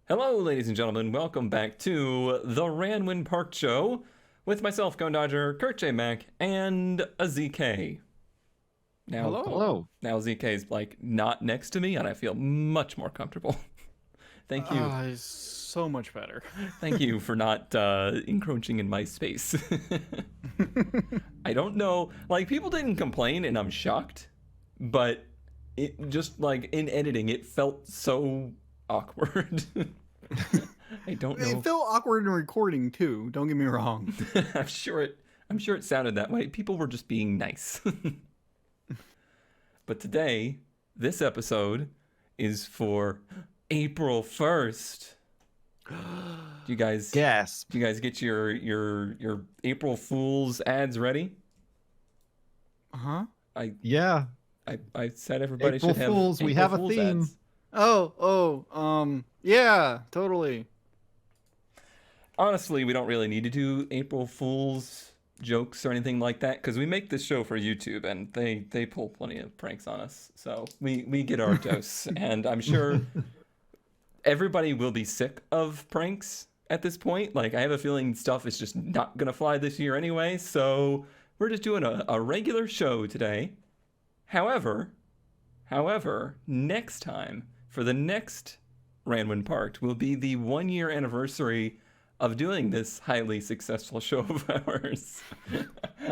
Hello, ladies and gentlemen. Welcome back to the Ranwin Park Show with myself, Gun Dodger, Kurt J. Mack, and a ZK. Hello. Now ZK's like not next to me, and I feel much more comfortable. Thank you. It's so much better. Thank you for not encroaching in my space. I don't know. Like, people didn't complain, and I'm shocked. But it just, like, in editing, it felt so awkward. I don't know. It felt awkward in recording too. Don't get me wrong. I'm sure it sounded that way. People were just being nice. But today, this episode is for April 1st. Do you guys Gasp. Do you guys get your April Fool's ads ready? Huh? Yeah. I said everybody April should have Fools, we April have a Fool's theme. ads. Yeah, totally. Honestly, we don't really need to do April Fool's jokes or anything like that because we make this show for YouTube and they pull plenty of pranks on us. So we get our dose, and I'm sure everybody will be sick of pranks at this point. Like, I have a feeling stuff is just not gonna fly this year anyway, so we're just doing a regular show today. However, next time, for the next Ranwin Parked, will be the 1-year anniversary of doing this highly successful show of ours.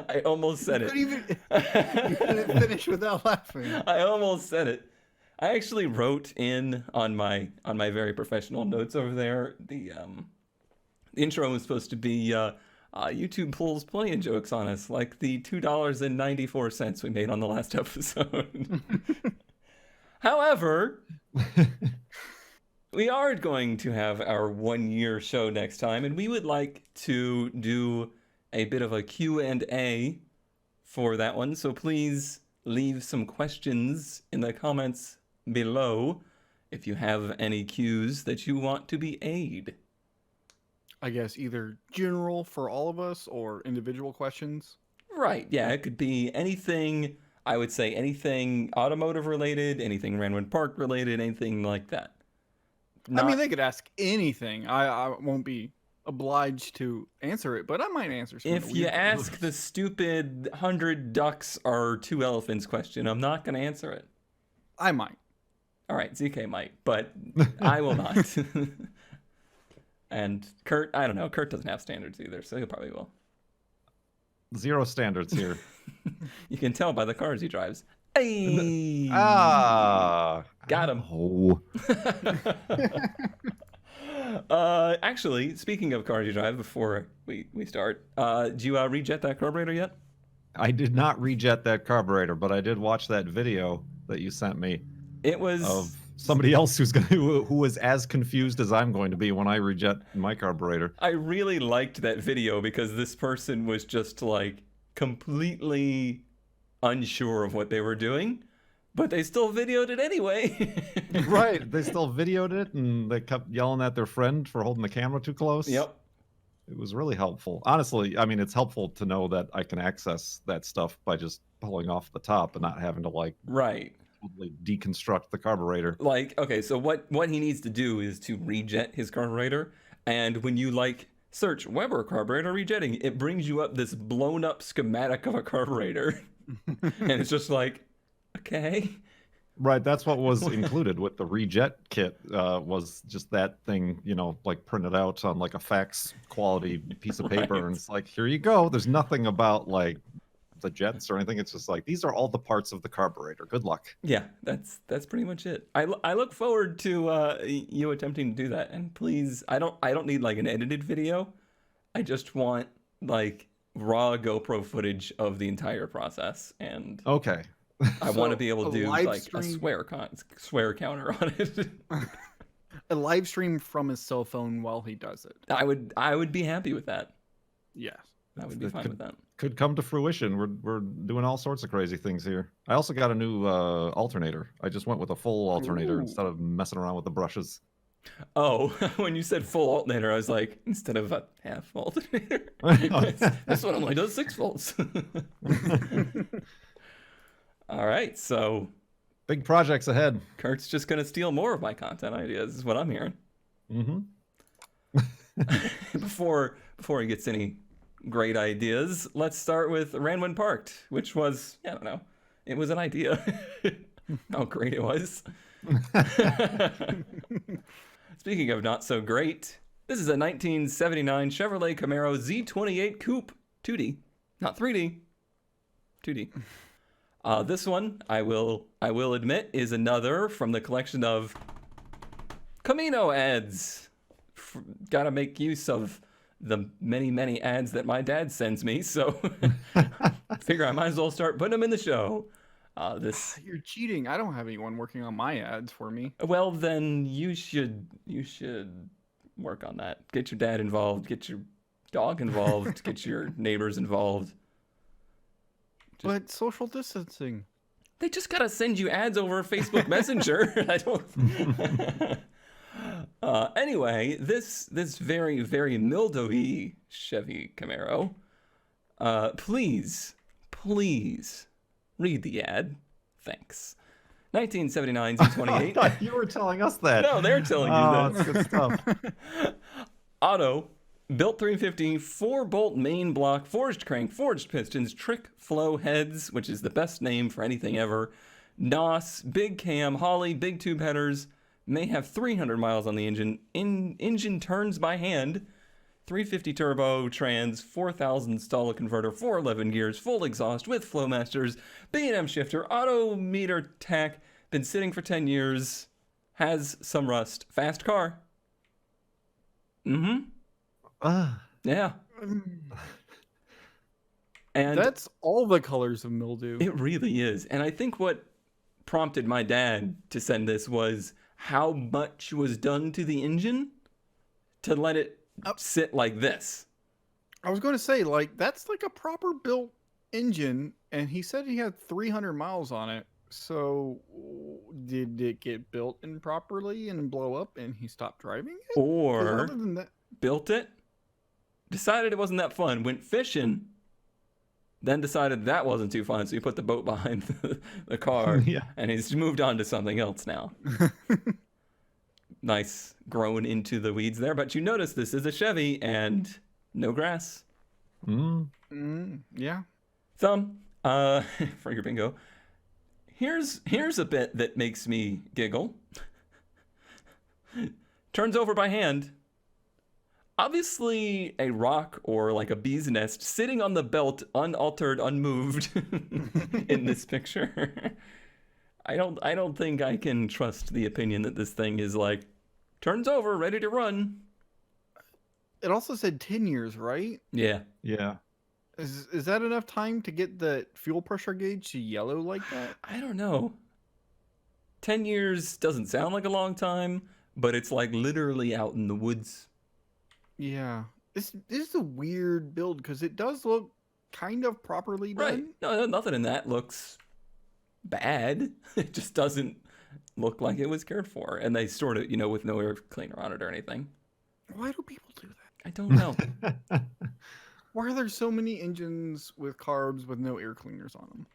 I almost said it. You couldn't finish without laughing. I almost said it. I actually wrote in on my very professional notes over there. The intro was supposed to be YouTube pulls plenty of jokes on us, like the $2.94 we made on the last episode. However, we are going to have our 1-year show next time, and we would like to do a bit of a Q&A for that one. So please leave some questions in the comments below if you have any cues that you want to be A'd. I guess either general for all of us or individual questions. Right, yeah, it could be anything. I would say anything automotive related, anything Ranwood Park related, anything like that. I mean, they could ask anything. I won't be obliged to answer it, but I might answer some. If you ask the stupid 100 ducks or 2 elephants question, I'm not going to answer it. I might. All right, ZK might, but I will not. And Kurt, I don't know. Kurt doesn't have standards either, so he probably will. Zero standards here. You can tell by the cars he drives. Hey! Got him. Oh. Actually, speaking of cars you drive, before we start, do you rejet that carburetor yet? I did not rejet that carburetor, but I did watch that video that you sent me. It was of somebody else who was as confused as I'm going to be when I rejet my carburetor. I really liked that video because this person was just like completely unsure of what they were doing, but they still videoed it anyway. Right, they still videoed it and they kept yelling at their friend for holding the camera too close. Yep. It was really helpful. Honestly, I mean, it's helpful to know that I can access that stuff by just pulling off the top and not having to like Right. totally deconstruct the carburetor. Like, okay, so what he needs to do is to rejet his carburetor, and when you like search Weber carburetor rejetting, it brings you up this blown up schematic of a carburetor. And it's just like, okay. Right, that's what was included with the rejet kit, was just that thing, you know, like printed out on like a fax quality piece of paper. Right. And it's like, here you go. There's nothing about like the jets or anything. It's just like, these are all the parts of the carburetor. Good luck. Yeah, that's pretty much it. I look forward to you attempting to do that. And please, I don't need like an edited video. I just want like raw GoPro footage of the entire process, and Okay. I want to be able to do live like a stream- swear counter on it. A live stream from his cell phone while he does it. I would be happy with that. Yes. I would be fine with that. Could come to fruition. We're doing all sorts of crazy things here. I also got a new alternator. I just went with a full alternator Ooh. instead of messing around with the brushes. Oh, when you said full alternator, I was like, instead of a half alternator. This one only does 6 volts. All right, so Big projects ahead. Kurt's just gonna steal more of my content ideas, is what I'm hearing. Mm-hmm. Before he gets any great ideas, let's start with Ran When Parked, which was, I don't know, it was an idea. How great it was. Speaking of not so great, this is a 1979 Chevrolet Camaro Z28 Coupe 2D, not 3D, 2D. This one, I will admit, is another from the collection of Camino ads. Gotta make use of the many ads that my dad sends me, so figure I might as well start putting them in the show. You're cheating. I don't have anyone working on my ads for me. Well, then you should work on that. Get your dad involved. Get your dog involved. Get your neighbors involved. But social distancing. They just gotta send you ads over Facebook Messenger. I don't. Anyway, this very mildewy Chevy Camaro. Please read the ad. Thanks. 1979 Z28. I thought you were telling us that. No, they're telling you That's good stuff. Auto, built 350, 4-bolt main block, forged crank, forged pistons, trick flow heads, which is the best name for anything ever, NOS, big cam, Holly, big tube headers, may have 300 miles on the engine. Engine turns by hand, 350 turbo, trans, 4,000 stall converter, 411 gears, full exhaust with Flowmasters, B&M shifter, auto meter tack, been sitting for 10 years, has some rust, fast car. Yeah. And that's all the colors of mildew. it really is. And I think what prompted my dad to send this was how much was done to the engine to let it sit like this. I was going to say, like, that's like a proper built engine, and he said he had 300 miles on it. So did it get built improperly and blow up and he stopped driving it? Or Other than that, built it, decided it wasn't that fun, went fishing, then decided that wasn't too fun, so he put the boat behind the car, and he's moved on to something else now. Nice grown into the weeds there, but you notice this is a Chevy and no grass. yeah. Thumb, for your bingo. Here's a bit that makes me giggle. Turns over by hand. Obviously a rock or like a bee's nest sitting on the belt, unaltered, unmoved in this picture. I don't think I can trust the opinion that this thing is like turns over, ready to run. It also said 10 years, right? Yeah. Yeah. Is that enough time to get the fuel pressure gauge to yellow like that? I don't know. 10 years doesn't sound like a long time, but it's like literally out in the woods. Yeah. This is a weird build because it does look kind of properly done. Right. No, nothing in that looks bad. It just doesn't look like it was cared for. And they stored it, with no air cleaner on it or anything. Why do people do that? I don't know. Why are there so many engines with carbs with no air cleaners on them?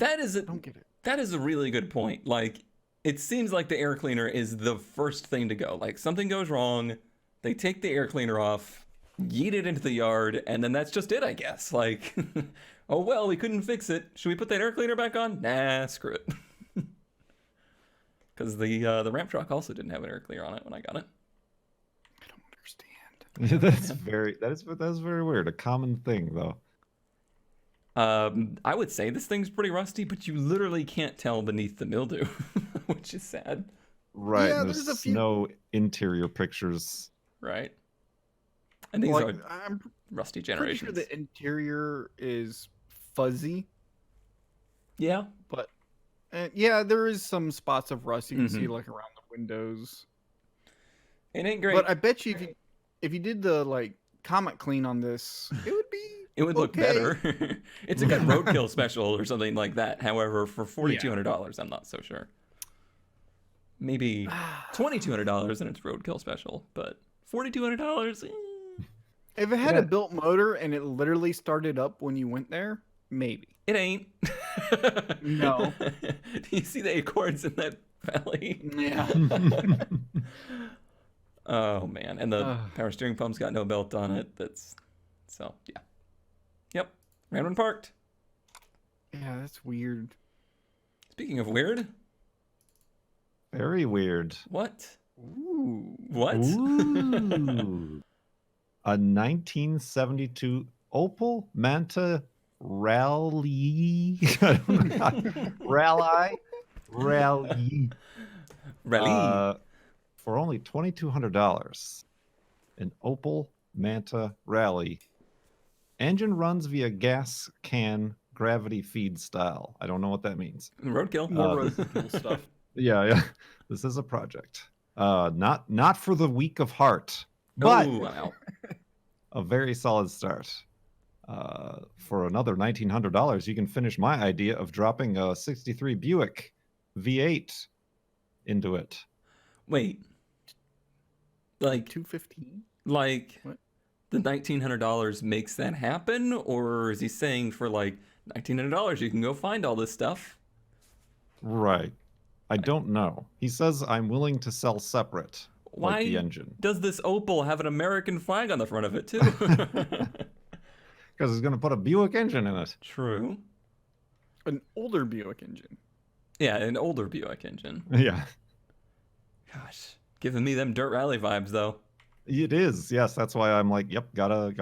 I don't get it. That is a really good point. Like, it seems like the air cleaner is the first thing to go. Like, something goes wrong, they take the air cleaner off, yeet it into the yard, and then that's just it, I guess. Like, oh, well, we couldn't fix it. Should we put that air cleaner back on? Nah, screw it. Because the ramp truck also didn't have an air cleaner on it when I got it. I don't understand. That's very weird. A common thing, though. I would say this thing's pretty rusty, but you literally can't tell beneath the mildew, which is sad. Right. Yeah, there's no interior pictures. Right. And these Like, are I'm rusty pretty generations. sure the interior is fuzzy, Yeah. but yeah, there is some spots of rust you can see like around the windows. It ain't great. But I bet you if you did the like Comet clean on this, it would look okay. better. It's a good roadkill special or something like that. However, for $4,200, I'm not so sure. Maybe $2,200 and it's roadkill special, but $4,200. If it had a built motor and it literally started up when you went there, maybe. It ain't. No. Do you see the acorns in that valley? Yeah. Oh man, and the Ugh. power steering pump's got no belt on it. That's so yeah. Yep, ran when parked. Yeah, that's weird. Speaking of weird, Very weird. what? Ooh. What? Ooh. A 1972 Opel Manta Rally. I don't know how- Rally. Rally. For only $2,200. An Opel Manta Rally. Engine runs via gas can gravity feed style. I don't know what that means. Roadkill. More residual stuff. Yeah. This is a project. Not for the weak of heart, but Oh, wow. a very solid start. For another $1,900, you can finish my idea of dropping a '63 Buick V8 into it. Wait. Like, 215. like What? the $1,900 makes that happen, or is he saying for like $1,900 you can go find all this stuff? Right. I don't know. He says I'm willing to sell separate, Why like the engine. does this Opel have an American flag on the front of it too? Because he's going to put a Buick engine in it. True. An older Buick engine. Yeah, an older Buick engine. Yeah. Gosh, giving me them dirt rally vibes though. It is. Yes, that's why I'm like, yep, gotta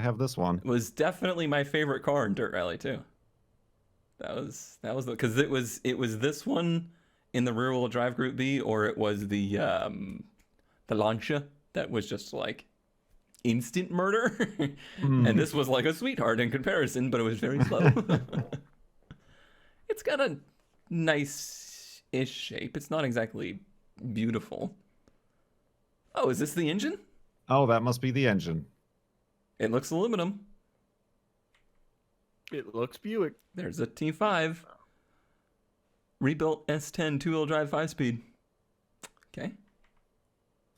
have this one. It was definitely my favorite car in dirt rally too. That was because it was this one in the rear wheel drive Group B, or it was the Lancia that was just like instant murder, and this was like a sweetheart in comparison, but it was very slow. It's got a nice-ish shape. It's not exactly beautiful. Oh, is this the engine? Oh, that must be the engine. It looks aluminum. It looks Buick. There's a T5. Rebuilt S10 two-wheel drive 5-speed. Okay.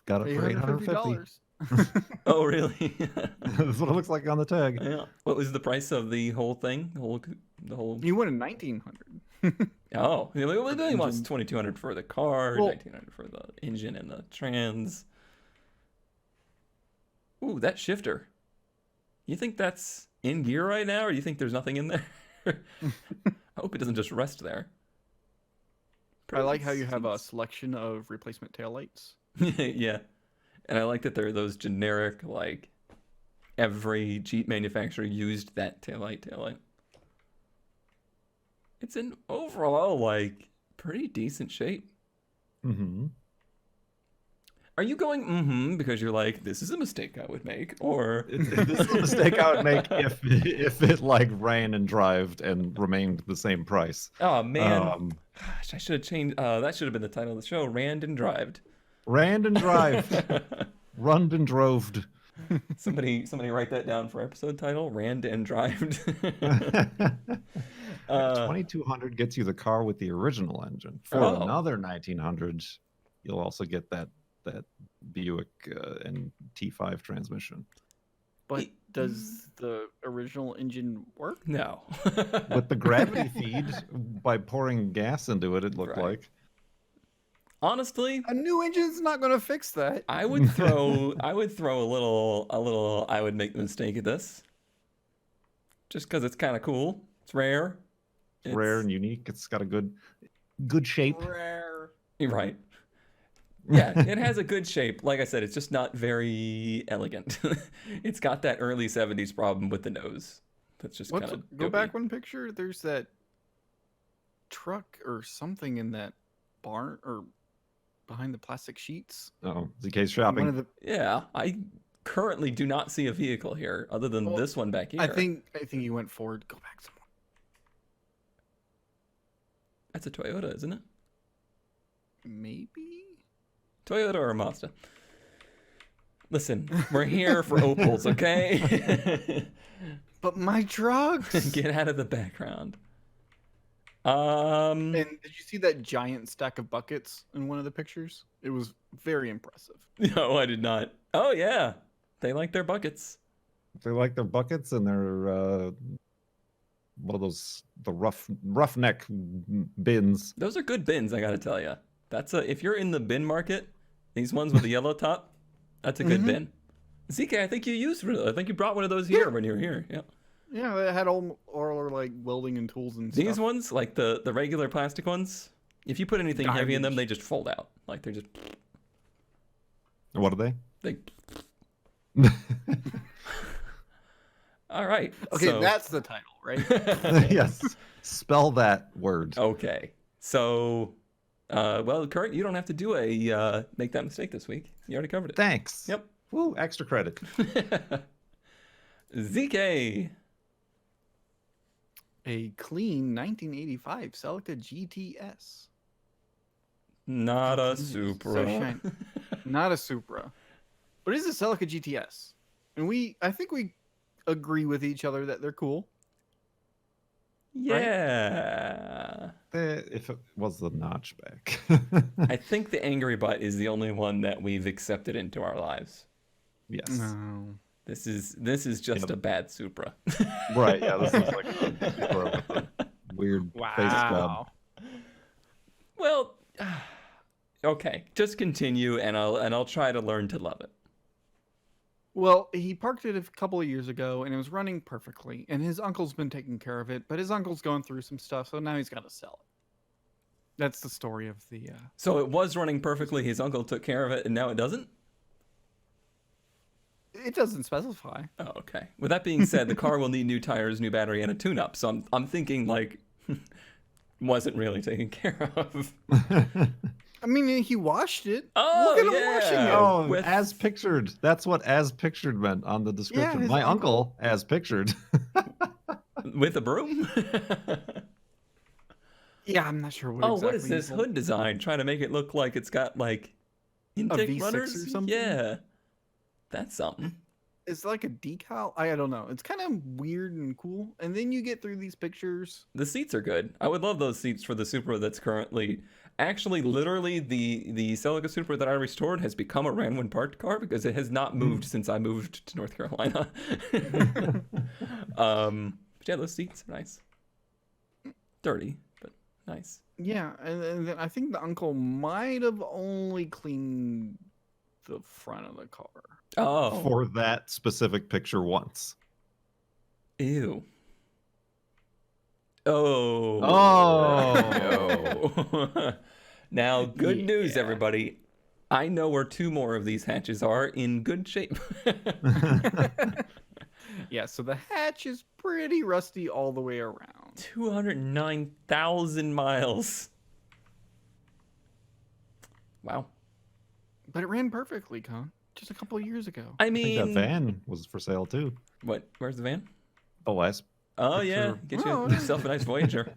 Got it for $850. Oh, really? That's what it looks like on the tag. Yeah. What was the price of the whole thing? The whole. You won a 1900. Oh, he only wants $2,200 for the car, Well- $1,900 for the engine and the trans. Ooh, that shifter. You think that's in gear right now, or do you think there's nothing in there? I hope it doesn't just rest there. I like how you have a selection of replacement taillights. Yeah. And I like that they're those generic, like, every Jeep manufacturer used that taillight. It's in overall, like, pretty decent shape. Mm-hmm. Are you going because you're like, this is a mistake I would make, or This is a mistake I would make if it like ran and drived and remained the same price. oh man, gosh, I should have changed. That should have been the title of the show: Rand and Drived. Ran and drived. Runned and droved. Somebody write that down for episode title: Rand and Drived. 2200 gets you the car with the original engine. For Oh. another 1900, you'll also get that Buick and T5 transmission. But does the original engine work? No. With the gravity feed, by pouring gas into it, it looked Right. like. Honestly, A new engine's not going to fix that. I would throw a little I would make the mistake of this. Just because it's kind of cool. It's rare. It's rare and unique. It's got a good shape. Rare. You're right. Yeah, it has a good shape. Like I said, it's just not very elegant. It's got that early 70s problem with the nose. That's just kind of Go back one picture. There's that truck or something in that barn or behind the plastic sheets. Oh, ZK's shopping. One of the, Yeah, I currently do not see a vehicle here other than Well, this one back here. I think you went forward. Go back some more. That's a Toyota, isn't it? Maybe. Toyota or a Mazda? Listen, we're here for Opels, okay? But my drugs. Get out of the background. And did you see that giant stack of buckets in one of the pictures? It was very impressive. No, I did not. Oh yeah, they like their buckets. They like their buckets and their what are those? The roughneck bins. Those are good bins, I gotta tell you. That's if you're in the bin market, These ones with the yellow top, that's a good bin. ZK, I think you brought one of those here when you were here. Yeah. Yeah, they had all like welding and tools and These stuff. ones, like the regular plastic ones, if you put anything heavy in them, they just fold out. Like they're just. What are they? They. All right. Okay, so... that's the title, right? Yes. Spell that word. Okay. So, well, Kurt, you don't have to do a make that mistake this week. You already covered it. Thanks. Yep. Woo, extra credit. ZK. A clean 1985 Celica GTS. Not a So Supra. shiny. Not a Supra, but it's a Celica GTS, and I think we agree with each other that they're cool. Yeah. If it was the notchback. I think the Angry Butt is the only one that we've accepted into our lives. Yes. No. This is just a bad Supra. Right, yeah, this is like a Supra with a weird face stub. Well, okay, just continue and I'll try to learn to love it. Well, he parked it a couple of years ago, and it was running perfectly. And his uncle's been taking care of it, but his uncle's going through some stuff, so now he's got to sell it. That's the story of the. So it was running perfectly. His uncle took care of it, and now it doesn't. It doesn't specify. Oh, okay. With that being said, the car will need new tires, new battery, and a tune-up. So I'm thinking like wasn't really taken care of. I mean, he washed it. Oh, look at him washing it. Oh, With- as pictured. That's what as pictured meant on the description. his My uncle, as pictured. With a broom. Yeah, I'm not sure what. Oh, exactly what is this he hood design? Trying to make it look like it's got like intake V6 runners or something? Yeah, that's something. It's like a decal. I don't know. It's kind of weird and cool. And then you get through these pictures. The seats are good. I would love those seats for the Supra that's currently... Actually, literally, the Celica Supra that I restored has become a ran when parked car because it has not moved since I moved to North Carolina. But yeah, those seats are nice. Dirty, but nice. Yeah, and then I think the uncle might have only cleaned the front of the car. Oh. For that specific picture once. Ew. Oh. Oh. Now, good news, Yeah. everybody. I know where two more of these hatches are in good shape. Yeah, so the hatch is pretty rusty all the way around. 209,000 miles. Wow. But it ran perfectly, Con. Just a couple of years ago. I I think mean, that van was for sale too. what? Where's the van? The last. Oh yeah, Picture. get Oh, yourself a nice Voyager.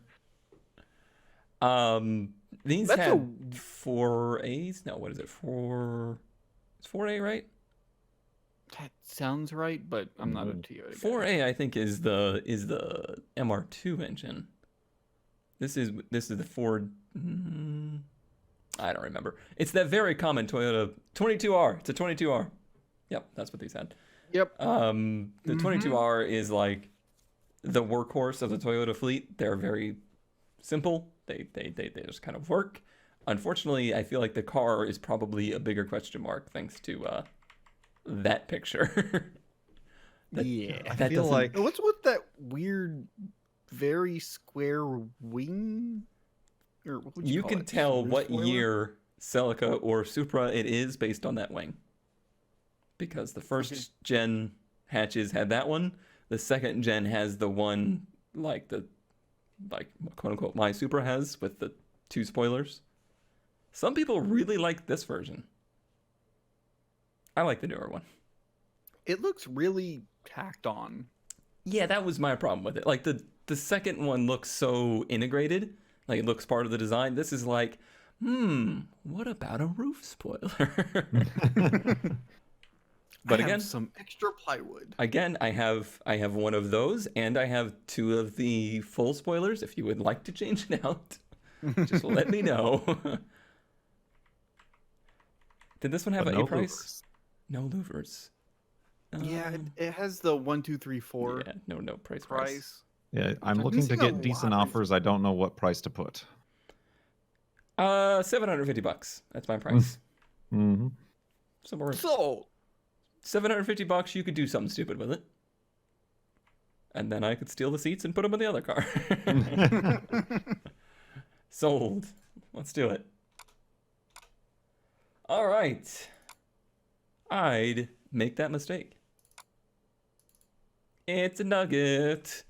These That's had 4As. No, what is it? It's 4A, right? That sounds right, but I'm not a Toyota guy. 4A, I think, is the MR2 engine. This is the Ford. I don't remember. It's that very common Toyota 22R. It's a 22R. Yep, that's what these had. Yep. The 22R is like the workhorse of the Toyota fleet. They're very simple. They just kind of work. Unfortunately, I feel like the car is probably a bigger question mark thanks to that picture. Yeah. I that feel doesn't- like What's with that weird, very square wing? Or what would You call can it? tell Roof what spoiler? year Celica or Supra it is based on that wing. Because the first gen hatches had that one. The second gen has the one like quote unquote my Supra has with the two spoilers. Some people really like this version. I like the newer one. It looks really tacked on. Yeah, that was my problem with it. Like the second one looks so integrated. Like it looks part of the design. This is like, what about a roof spoiler? But I again, have some extra plywood. I have one of those, and I have two of the full spoilers. If you would like to change it out, just let me know. Did this one have but an no A price? louvers. No louvers. Yeah, Um, it has the 1, 2, 3, 4 yeah, no price. price. Yeah, I'm I'm looking to missing a get decent lot offers. I don't know what price to put. $750. That's my price. Mm-hmm. Somewhere So, $750, you could do something stupid with it. And then I could steal the seats and put them in the other car. Sold. Let's do it. All right. I'd make that mistake. It's a nugget.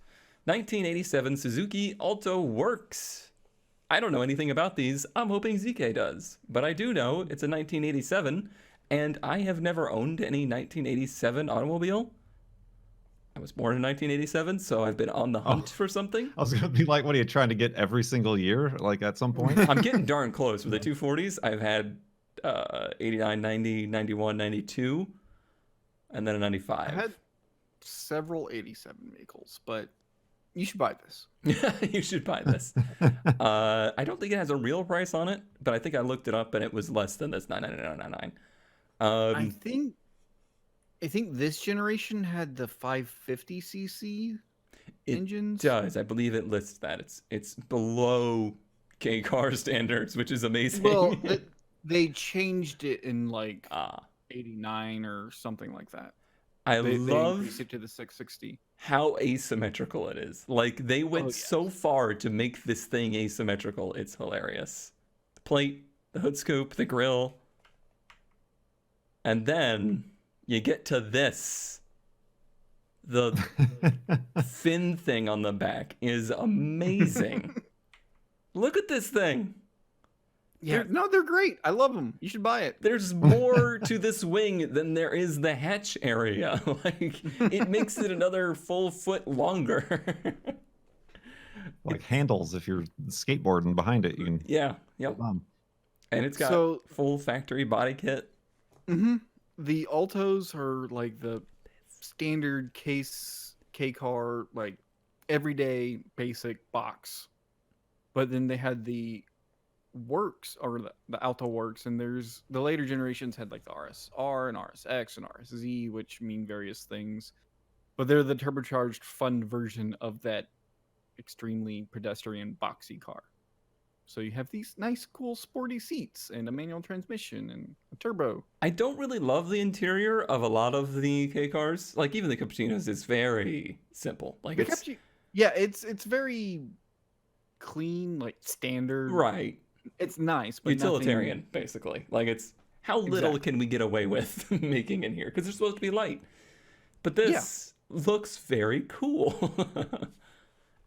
1987 Suzuki Alto Works. I don't know anything about these. I'm hoping ZK does. But I do know it's a 1987, and I have never owned any 1987 automobile. I was born in 1987, so I've been on the hunt for something. I was gonna be like, what are you trying to get every single year? Like at some point? I'm getting darn close. With the 240s, I've had 89, 90, 91, 92, and then a 95. I had several 87 vehicles, but you should buy this. You should buy this. I don't think it has a real price on it, but I think I looked it up and it was less than this $999.99. I think this generation had the 550cc engines. It does. I believe it lists that. It's below K car standards, which is amazing. Well, they changed it in like 89 or something like that. I They love increased it to the 660. how asymmetrical it is. Like they went so far to make this thing asymmetrical. It's hilarious. The plate, the hood scoop, the grill. And then you get to this. The fin thing on the back is amazing. Look at this thing. Yeah, no, they're great. I love them. You should buy it. There's more to this wing than there is the hatch area. Like, it makes it another full foot longer. Like handles if you're skateboarding behind it, you can. Yeah, yep. And it's got full factory body kit. Mm-hmm. The Altos are like the standard K-car, like everyday basic box. But then they had the Works, or the Alto Works, and there's the later generations had like the RSR and RSX and RSZ, which mean various things. But they're the turbocharged fun version of that extremely pedestrian boxy car. So you have these nice, cool, sporty seats and a manual transmission and a turbo. I don't really love the interior of a lot of the K cars. Like even the Cappuccinos is very simple. Like it's very clean, like standard. Right. It's nice, but utilitarian, basically. Like it's how little can we get away with making in here? Because they're supposed to be light. But this looks very cool.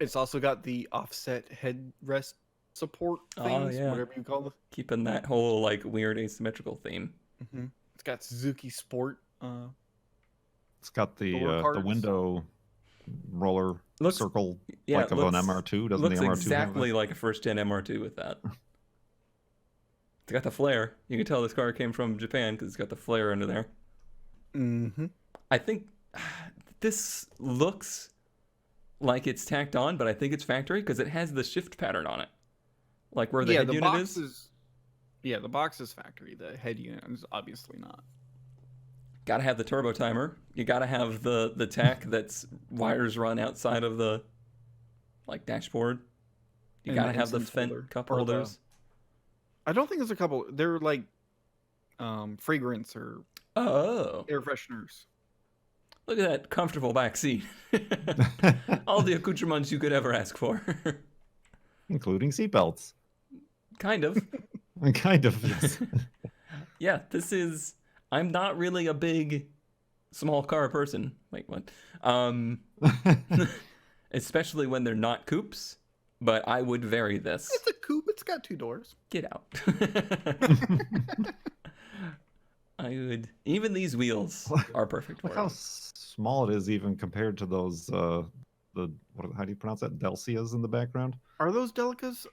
It's also got the offset headrest support things, whatever you call them. Keeping that whole like weird asymmetrical theme. Mm-hmm. It's got Suzuki Sport. It's got the window roller circle like of an MR2. Doesn't the MR2 exactly like a first gen MR2 with that? It's got the flare. You can tell this car came from Japan because it's got the flare under there. Mm-hmm. I think this looks like it's tacked on, but I think it's factory because it has the shift pattern on it. Like where the head unit is. Yeah, the box is factory. The head unit is obviously not. Gotta have the turbo timer. You gotta have the tack that's wires run outside of the like dashboard. You gotta have the vent cup holders. I don't think there's a couple. They're like fragrance or air fresheners. Look at that comfortable back seat. All the accoutrements you could ever ask for. Including seatbelts. Kind of. Kind of, yes. Yeah, this is... I'm not really a big small car person. Wait, what? Especially when they're not coupes, but I would vary this. It's a coupe. It's got 2 doors. Get out. I would... Even these wheels are perfect for Look how small it is even compared to those... how do you pronounce that? Delcias in the background? Are those Delicas?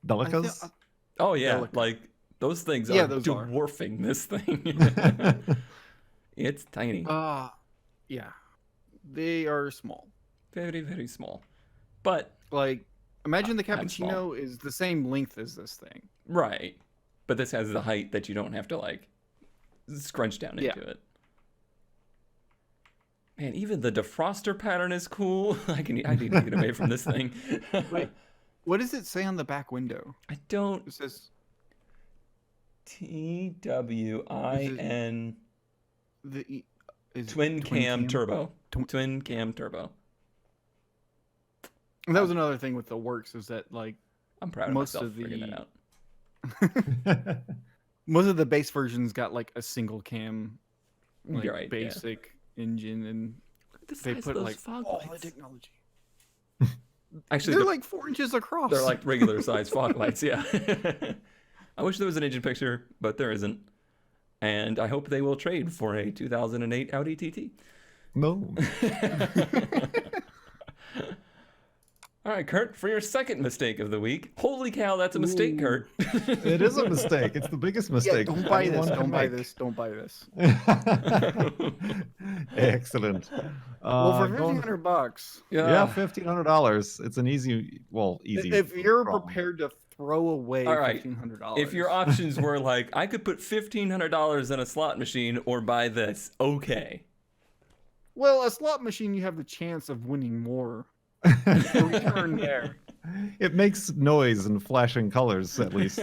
Delicas? Oh, yeah. Delica. Like, those things are dwarfing this thing. It's tiny. Yeah. They are small. Very, very small. But... Like, imagine the Cappuccino is the same length as this thing. Right. But this has the height that you don't have to, like, scrunch down into it. Man, even the defroster pattern is cool. I need to get away from this thing. Wait, what does it say on the back window? I don't... It says... TWIN Is it twin cam turbo. Tw- Twin cam turbo. That was another thing with the works is that like I'm proud of most myself of for figuring the that out. most of the base versions got like a single cam, like You're right, yeah. basic engine, and The they size of put those like fog all the lights. technology. Actually, They're like 4 inches across. they're like regular size fog lights. Yeah. I wish there was an engine picture, but there isn't. And I hope they will trade for a 2008 Audi TT. No. All right, Kurt, for your second mistake of the week. Holy cow, that's a mistake, Kurt. It is a mistake. It's the biggest Yeah, mistake. don't buy this. anyone can Don't buy make. this. Don't buy this. Excellent. Well, for going- $1,500, yeah, $1,500. It's an easy. if you're problem. prepared to throw away All right. $1,500, If your options were like, I could put $1,500 in a slot machine or buy this, okay. well, a slot machine, you have the chance of winning more. The return there. It makes noise and flashing colors, at least.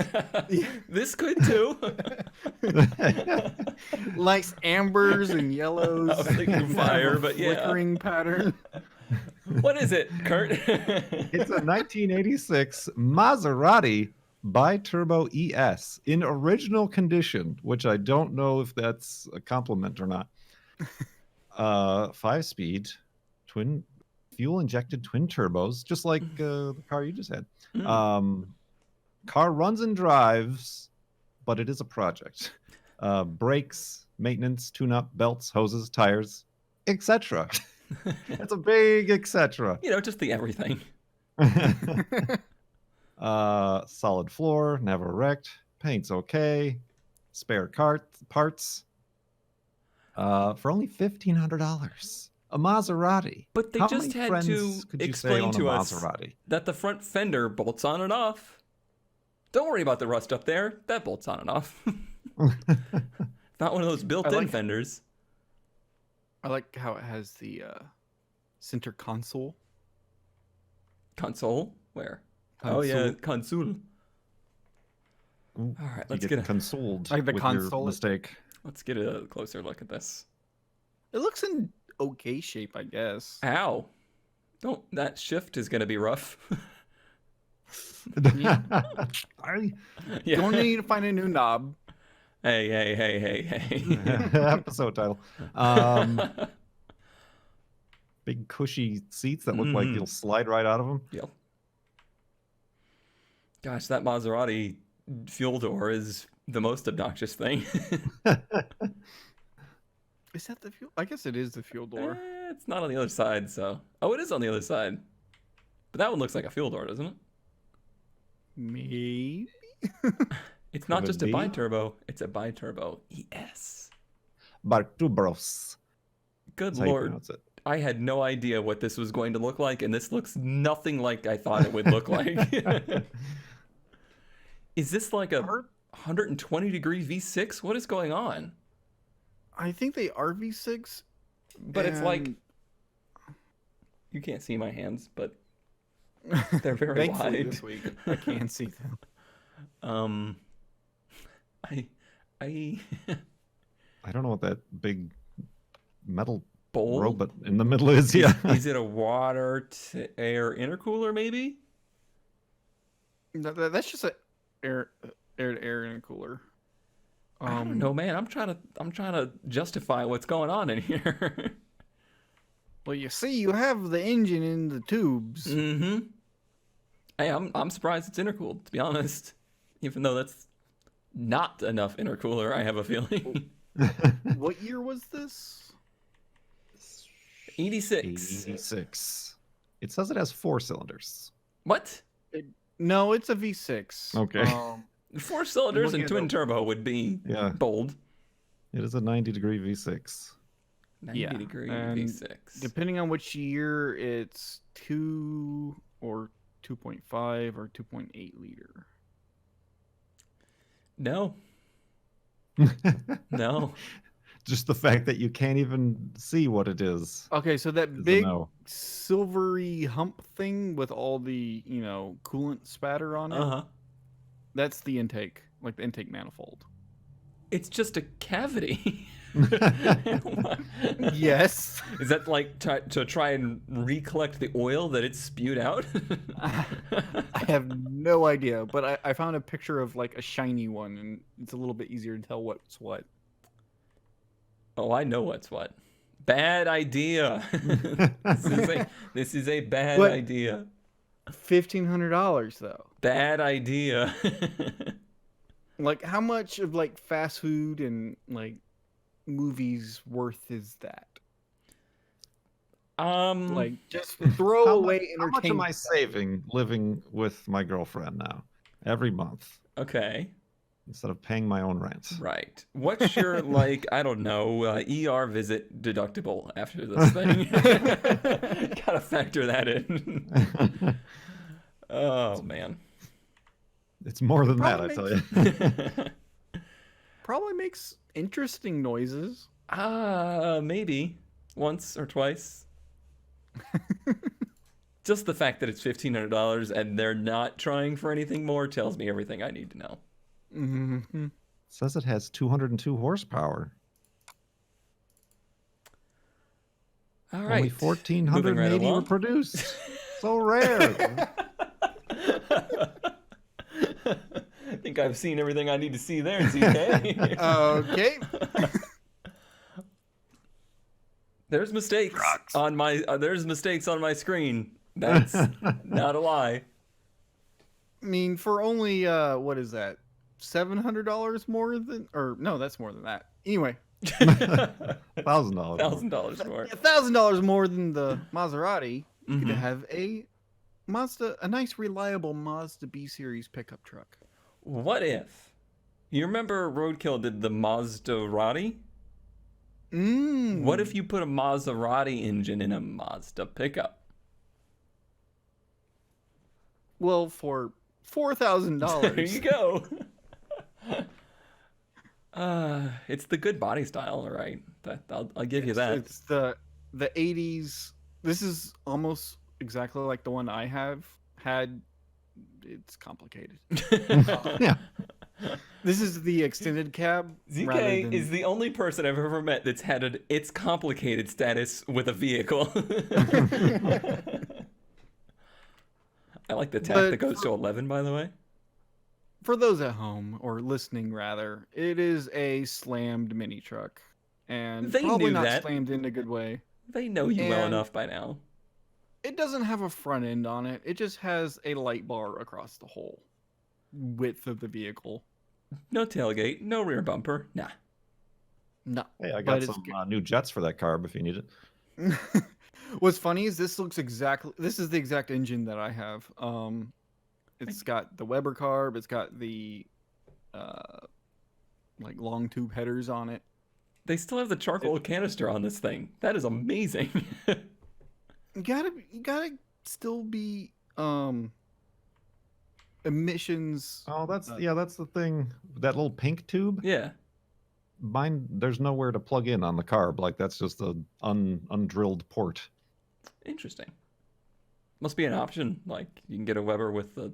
This could too. Likes ambers and yellows. I was thinking fire, but yeah. Flickering pattern. What is it, Kurt? It's a 1986 Maserati bi-turbo ES in original condition, which I don't know if that's a compliment or not. 5-speed, twin fuel-injected twin turbos, just like the car you just had. Car runs and drives, but it is a project. Brakes, maintenance, tune-up, belts, hoses, tires, etc. That's a big etc. You know, just the everything. Solid floor, never wrecked. Paint's okay. Spare parts. For only $1,500. A Maserati. But they How just many had friends to could you say explain own to a us Maserati? that the front fender bolts on and off. Don't worry about the rust up there. That bolts on and off. Not one of those built-in like- fenders. I like how it has the center console. Console? Where? Oh yeah, console. Ooh, All right, you let's get get a consoled Like the with console. your mistake. let's get a closer look at this. It looks in okay shape, I guess. Ow! Don't that shift is gonna be rough. I- Yeah. Don't need to find a new knob. Hey. Episode title. Big cushy seats that look like Mhm. you'll slide right out of them. Yep. Gosh, that Maserati fuel door is the most obnoxious thing. Is that the fuel? I guess it is the fuel door. It's not on the other side, so. Oh, it is on the other side. But that one looks like a fuel door, doesn't it? Maybe. It's not Could it just a be? bi-turbo, it's a bi-turbo ES. Bartubros. Good That's how you lord. pronounce it. I had no idea what this was going to look like, and this looks nothing like I thought it would look like. Is this like a 120-degree V6? What is going on? I think they are V6. But it's like... and- You can't see my hands, but they're very Thankfully wide. this week I can see them. I I don't know what that big metal bowl. robot in the middle is. Yeah. Is it a water to air intercooler? Maybe. That's just a air to air intercooler. I don't know, man. I'm trying to justify what's going on in here. Well, you see, you have the engine in the tubes. Mm-hmm. Hey, I'm surprised it's intercooled, to be honest. Even though that's not enough intercooler, I have a feeling. What year was this? 86. 86. It says it has 4 cylinders. What? No, it's a V6. Okay. 4 cylinders looking and at twin the- turbo would be Yeah. bold. It is a 90-degree V6. 90-degree and V6. Depending on which year, it's 2 or 2.5 or 2.8 liter. No. No. Just the fact that you can't even see what it is. Okay, so that is a big no. silvery hump thing with all the, coolant spatter on it, Uh-huh. that's the intake, like the intake manifold. It's just a cavity. Yes. Is that like to try and recollect the oil that it spewed out? I have no idea, but I found a picture of like a shiny one, and it's a little bit easier to tell what's what. Oh, I know what's what. Bad idea. This is a bad But- idea. $1,500 though. Bad idea. Like, how much of like fast food and like movies worth is that? Like, just throw away How much am I entertainment. saving living with my girlfriend now every month Okay. instead of paying my own rent? Right. What's your, like, I don't know, ER visit deductible after this thing? Gotta factor that in. Oh, man. It's more than that, I Probably tell you. Probably makes interesting noises. Maybe. Once or twice. Just the fact that it's $1,500 and they're not trying for anything more tells me everything I need to know. Mm-hmm. It says it has 202 horsepower. All right. Only 1,480 were along. produced. So rare. I think I've seen everything I need to see there, ZK. Okay. There's mistakes on my screen. That's not a lie. I mean, for only what is that? $700 more than, or no, that's more than that. Anyway, $1,000. $1,000 more. $1,000 more than the Maserati. You Mhm. could have a Mazda, a nice reliable Mazda B series pickup truck. What if? You remember Roadkill did the Maserati? What if you put a Maserati engine in a Mazda pickup? Well, for $4,000. There you go. It's the good body style, all right. I'll give you that. It's the 80s. This is almost exactly like the one I have had. It's complicated. Yeah. This is the extended cab. rather ZK than- is the only person I've ever met that's had an "it's complicated" status with a vehicle. I like the tack But that goes to 11, by the way. For those at home or listening, rather, it is a slammed mini truck, and They probably knew not that. slammed in a good way. They know you well And- enough by now. It doesn't have a front end on it. It just has a light bar across the whole width of the vehicle. No tailgate, no rear bumper. Nah. No. Hey, I But got it's some new jets for that carb if you need it. What's funny is this is the exact engine that I have. It's got the Weber carb. It's got the like long tube headers on it. They still have the charcoal canister on this thing. That is amazing. You gotta still be emissions. Oh, that's the thing. That little pink tube. Yeah. Mine, there's nowhere to plug in on the carb. Like that's just a undrilled port. Interesting. Must be an option. Like you can get a Weber with the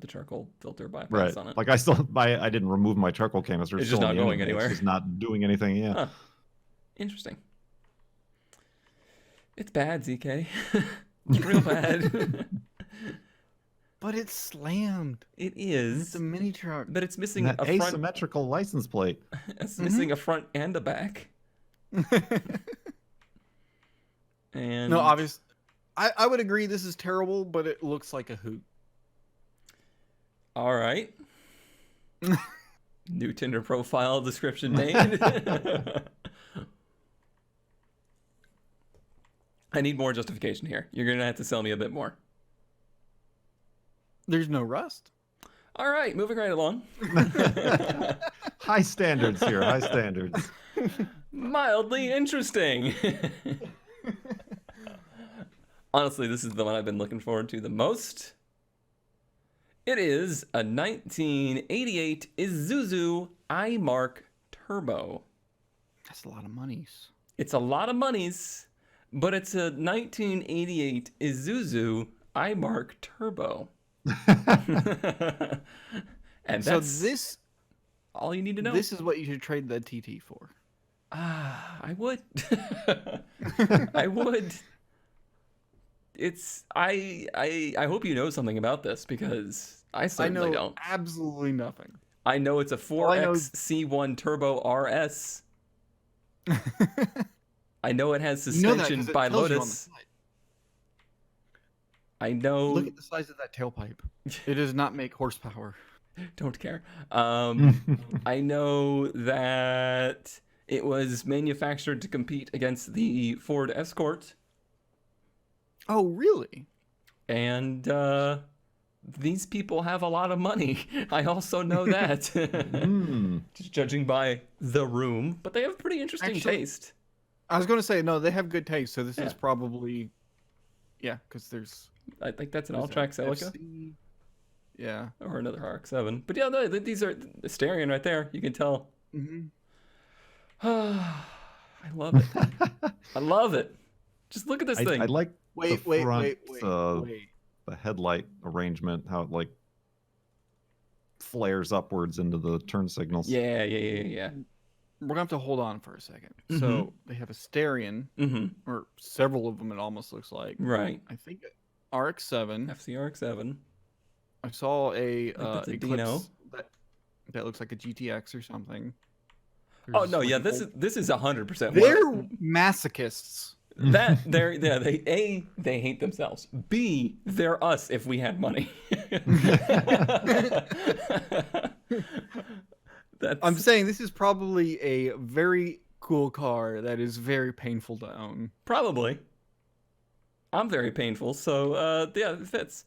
charcoal filter bypass Right. on it. Like I didn't remove my charcoal canister. It's just still not in the going engine. anywhere. It's just not doing anything. Yeah. Huh. Interesting. It's bad, ZK. It's real bad. But it's slammed. It It's is, a mini truck. but it's missing That a front. asymmetrical license plate. It's missing a front and a back. And No, obvious. I would agree this is terrible, but it looks like a hoot. All right. New Tinder profile description made. I need more justification here. You're gonna have to sell me a bit more. There's no rust. All right, moving right along. High standards here. High standards. Mildly interesting. Honestly, this is the one I've been looking forward to the most. It is a 1988 Isuzu iMark Turbo. That's a lot of monies. It's a lot of monies, but it's a 1988 Isuzu iMark Turbo. And So that's this all you need to know. This is what you should trade the TT for. I would. I would. I hope you know something about this because I I certainly know don't. absolutely nothing. I know it's a All I know 4X C1 Turbo RS. I know it has You know that suspension 'cause it by tells you on the Lotus. side. I know. Look at the size of that tailpipe. It does not make horsepower. Don't care. I know that it was manufactured to compete against the Ford Escort, Oh, really? and these people have a lot of money. I also know that. Just judging by the room, but they have pretty interesting Actually, taste. I was going to say, no, they have good taste, so this Yeah. is probably... Yeah, because there's... I think that's an what is that, all-track Celica FC? Yeah. or another RX-7. But yeah, no, these are the Styrian right there. You can tell. Mm-hmm. I love it. I love it. Just look at this thing. I like Wait, the wait, front, wait. the headlight arrangement, how it like flares upwards into the turn signals. Yeah. We're going to have to hold on for a second. Mhm. So they have a Styrian, Mm-hmm. or several of them, it almost looks like. Right. I think RX-7. FCRX-7. I saw a that's a Eclipse Dino. that looks like a GTX or something. Oh There's no, like yeah, an this old- is this is 100%. They're masochists. That they they hate themselves. B, they're us if we had money. That's I'm saying this is probably a very cool car that is very painful to own. probably. I'm very painful, so yeah, it fits.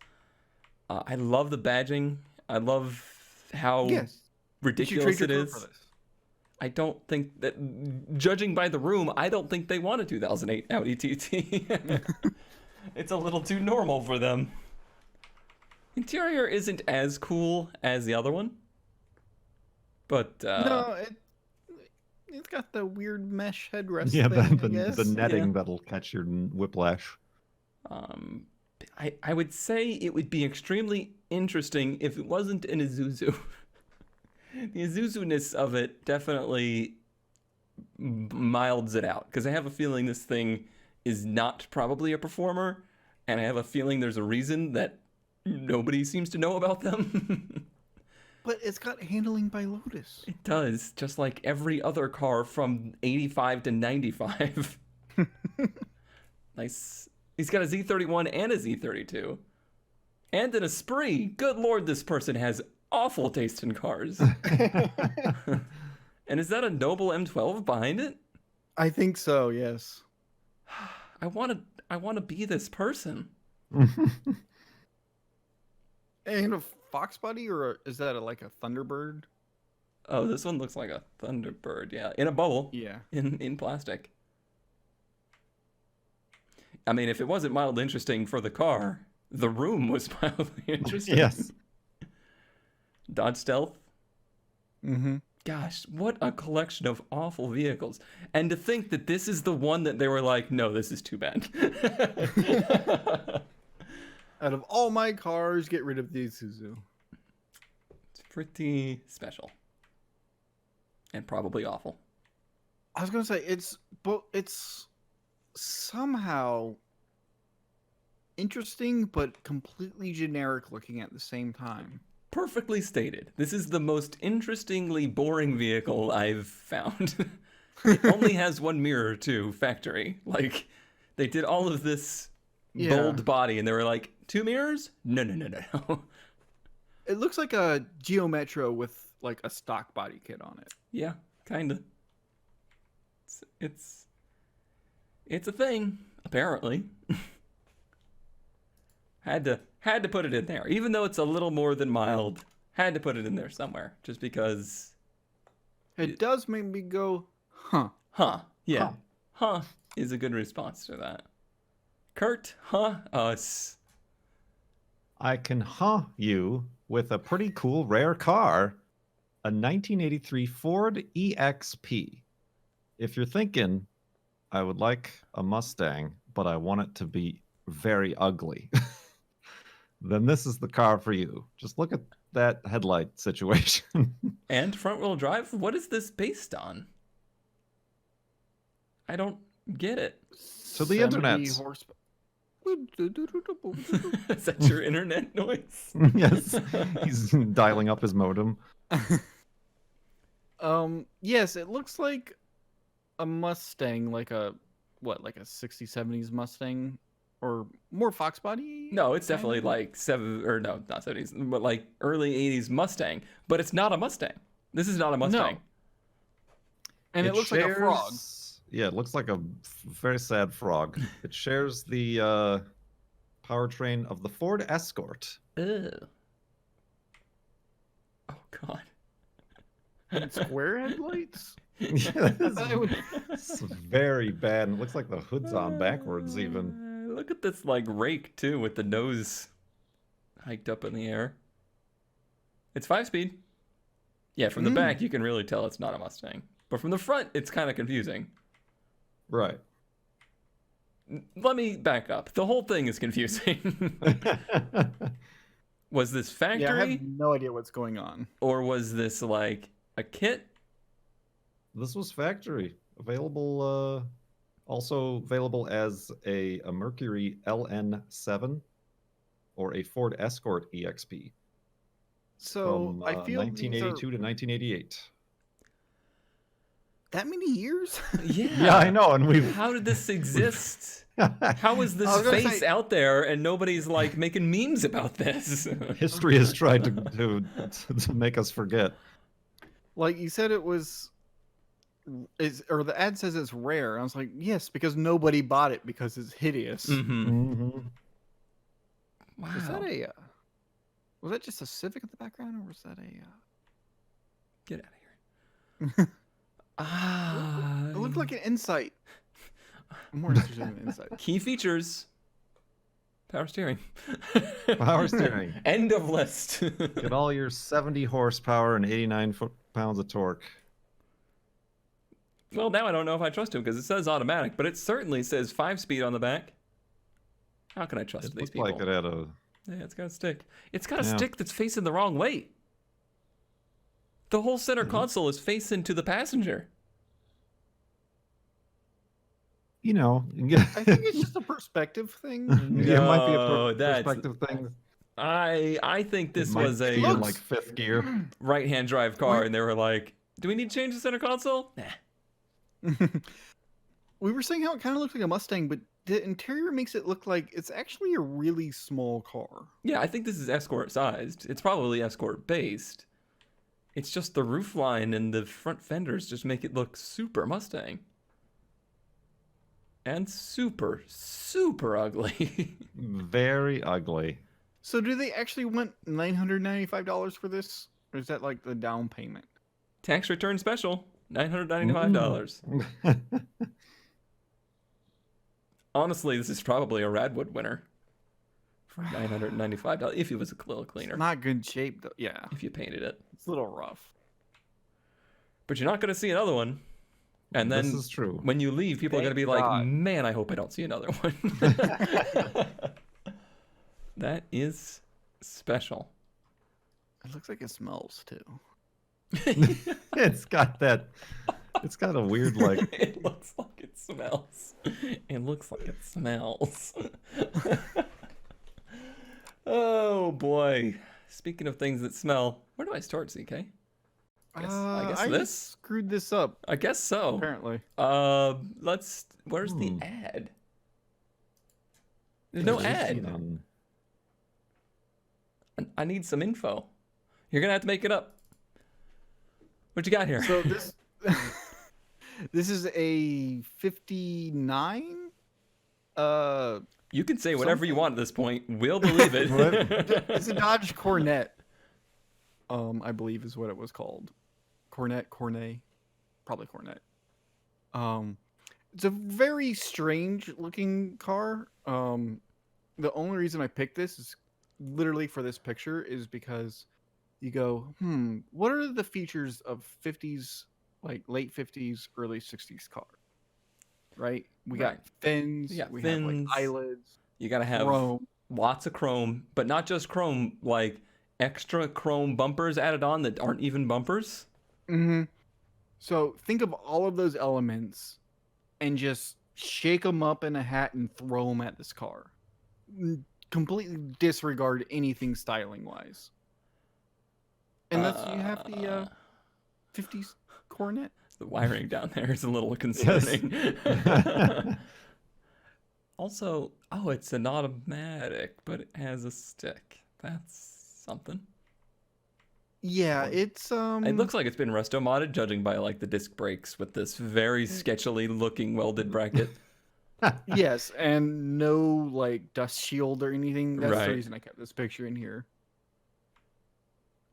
I love the badging. I love how Yes. You should ridiculous trade it your is. car for this. I don't think that, judging by the room, I don't think they want a 2008 Audi TT. It's a little too normal for them. Interior isn't as cool as the other one, but No, it's got the weird mesh headrest Yeah, thing, I the guess. netting Yeah. that'll catch your whiplash. I would say it would be extremely interesting if it wasn't an Isuzu. The Isuzu-ness of it definitely milds it out, because I have a feeling this thing is not probably a performer, and I have a feeling there's a reason that nobody seems to know about them. But it's got handling by Lotus. It does, just like every other car from 85 to 95. Nice. He's got a Z31 and a Z32. And an Esprit. Good lord, this person has awful taste in cars. And is that a Noble M12 behind it? I think so, yes. I want to be this person. And a Fox body, or is that like a Thunderbird? Oh, this one looks like a Thunderbird, yeah. In a bubble. Yeah. In plastic. I mean, if it wasn't mildly interesting for the car, the room was mildly interesting. Yes. Dodge Stealth. Mm-hmm. Gosh, what a collection of awful vehicles. And to think that this is the one that they were like, no, this is too bad. Out of all my cars, get rid of the Isuzu. It's pretty special. And probably awful. I was gonna say it's somehow interesting but completely generic looking at the same time. Perfectly stated. This is the most interestingly boring vehicle I've found. It only has one mirror, too, factory. Like, they did all of this bold body, and they were like, 2 mirrors? No. It looks like a Geo Metro with like a stock body kit on it. Yeah, kinda. It's a thing, apparently. Had to put it in there, even though it's a little more than mild. Had to put it in there somewhere, just because. It does make me go, huh? Huh? Yeah. Huh is a good response to that. Kurt, huh? Us. I can you with a pretty cool rare car, a 1983 Ford EXP. If you're thinking, I would like a Mustang, but I want it to be very ugly, then this is the car for you. Just look at that headlight situation. And front-wheel drive? What is this based on? I don't get it. To the internet. 70 horsepower. Is that your internet noise? Yes, he's dialing up his modem. Yes, it looks like a Mustang, like a 60s, 70s Mustang, or more Fox body. No, it's definitely like not 70s, but like early 80s Mustang. But it's not a Mustang. This is not a Mustang. No. And it looks like a frog. Yeah, it looks like a very sad frog. It shares the powertrain of the Ford Escort. Ew. Oh God. And square headlights. Yeah, it's very bad. It looks like the hood's on backwards even. Look at this like rake too, with the nose hiked up in the air. It's 5-speed. Yeah, from the back you can really tell it's not a Mustang, but from the front it's kind of confusing. Right. Let me back up. The whole thing is confusing. Was this factory? Yeah, I have no idea what's going on. Or was this like a kit? This was factory. Available, also available as a Mercury LN7 or a Ford Escort EXP. So From, I feel 1982 to 1988. that many years. Yeah. Yeah, I know. And we've. How did this exist? How is this I was gonna face say- out there and nobody's like making memes about this? History has tried to make us forget. Like you said, or the ad says it's rare. I was like, yes, because nobody bought it because it's hideous. Mm-hmm. Was that was that just a Civic in the background, or was that a? Get out of here. It looked like an Insight. I'm more interested in an Insight. Key features. Power steering. Power steering. End of list. Get all your 70 horsepower and 89 foot-pounds of torque. Well, now I don't know if I trust him because it says automatic, but it certainly says 5-speed on the back. How can I trust It these looked people? like it had a. Yeah, it's got a stick. It's got a Yeah. stick that's facing the wrong way. The whole center console is facing to the passenger. You know, I think it's just a perspective thing. Yeah, it might be a No, that's- perspective thing. I think this It might was be a in like fifth gear. right-hand drive car, and they were like, "Do we need to change the center console?" Nah. We were saying how it kind of looks like a Mustang, but the interior makes it look like it's actually a really small car. Yeah, I think this is Escort sized. It's probably Escort based. It's just the roof line and the front fenders just make it look super Mustang. And super, super ugly. Very ugly. So do they actually want $995 for this? Or is that like the down payment? Tax return special, $995. Honestly, this is probably a Radwood winner for $995 if it was a little cleaner. It's not good shape though. Yeah, If you painted it. it's a little rough. But you're not going to see another one. And then This is true. when you leave, people are going to be like, God. man, I hope I don't see another one. That is special. It looks like it smells too. It's got that. It's got a weird like. It looks like it smells. It looks like it smells. Oh boy. Speaking of things that smell, where do I start, CK? I guess I this? screwed this up I guess so. apparently. Where's the ad? There's no ad. I need some info. You're gonna have to make it up. What you got here? So this this is a 59. You can say whatever you want at this point. We'll believe it. It's a Dodge Coronet. I believe is what it was called. Cornet, probably Coronet. It's a very strange looking car. The only reason I picked this is literally for this picture is because you go, what are the features of 50s, like late 50s, early 60s car? Right? We got Right. fins. You got we fins. have like eyelids. You gotta have Chrome. lots of chrome, but not just chrome. Like extra chrome bumpers added on that aren't even bumpers. Mm-hmm. So think of all of those elements and just shake them up in a hat and throw them at this car. Completely disregard anything styling wise. And that's you have the 50s Coronet. The wiring down there is a little concerning. Also, oh, it's an automatic, but it has a stick. That's something. Yeah, it's It looks like it's been resto modded, judging by like the disc brakes with this very sketchily looking welded bracket. yes, and no like dust shield or anything. That's Right. the reason I kept this picture in here.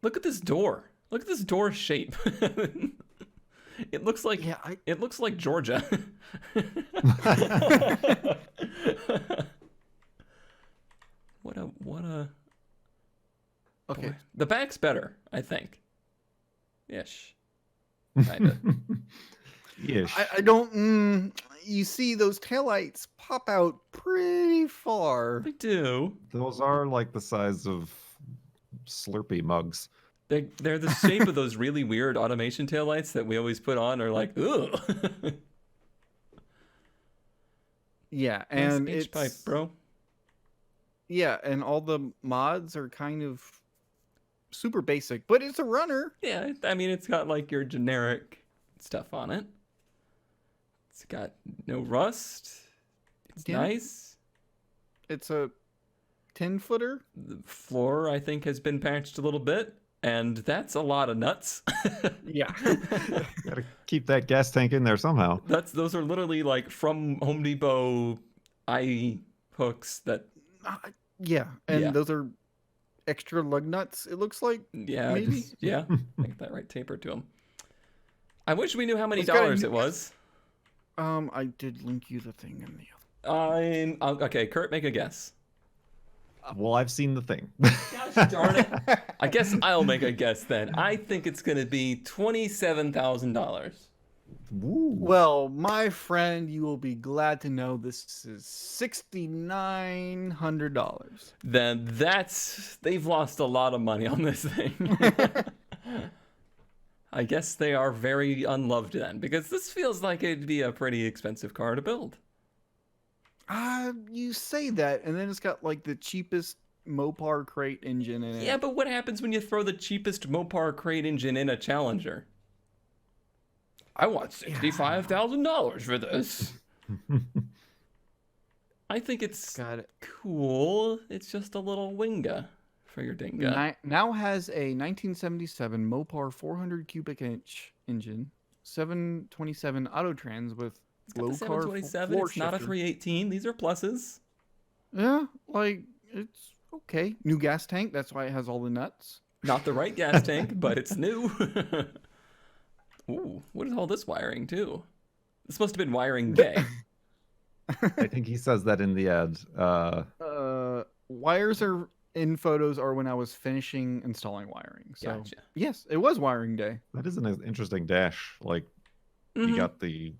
Look at this door. Look at this door shape. It looks like it looks like Georgia. What a Okay. boy. The back's better, I think. Ish. Kinda. Ish. I don't. You see, those taillights pop out pretty far. They do. Those are like the size of Slurpee mugs. They're the shape of those really weird automation taillights that we always put on, are like, ugh. Yeah, Nice and H pipe, it's bro. yeah, and all the mods are kind of super basic, but it's a runner. Yeah, I mean, it's got like your generic stuff on it. It's got no rust. It's Yeah. nice. It's a 10-footer. The floor, I think, has been patched a little bit, and that's a lot of nuts. Yeah. Gotta keep that gas tank in there somehow. Those are literally like from Home Depot eye hooks that, Yeah, and Yeah. those are extra lug nuts. It looks like. yeah, Maybe. yeah, make that right taper to them. I wish we knew how many It's got a dollars new- it was. I did link you the thing in the other. Okay, Kurt, make a guess. Well, I've seen the thing. Gosh darn it. I guess I'll make a guess then. I think it's going to be $27,000. Woo. Well, my friend, you will be glad to know this is $6,900. Then they've lost a lot of money on this thing. I guess they are very unloved then, because this feels like it'd be a pretty expensive car to build. You say that, and then it's got like the cheapest Mopar crate engine in it. Yeah, but what happens when you throw the cheapest Mopar crate engine in a Challenger? I want $65,000 for this. I think it's Got it. cool. It's just a little winga for your dinga. Now has a 1977 Mopar 400 cubic inch engine, 727 Autotrans with It's got the low car 727. floor It's not a shifter. 318. These are pluses. Yeah, like it's okay. New gas tank. That's why it has all the nuts. Not the right gas tank, but it's new. Ooh, what is all this wiring too? This must have been wiring day. I think he says that in the ad. Wires are in photos or when I was finishing installing wiring. So Gotcha. yes, it was wiring day. That is an interesting dash. Like you Mhm. got the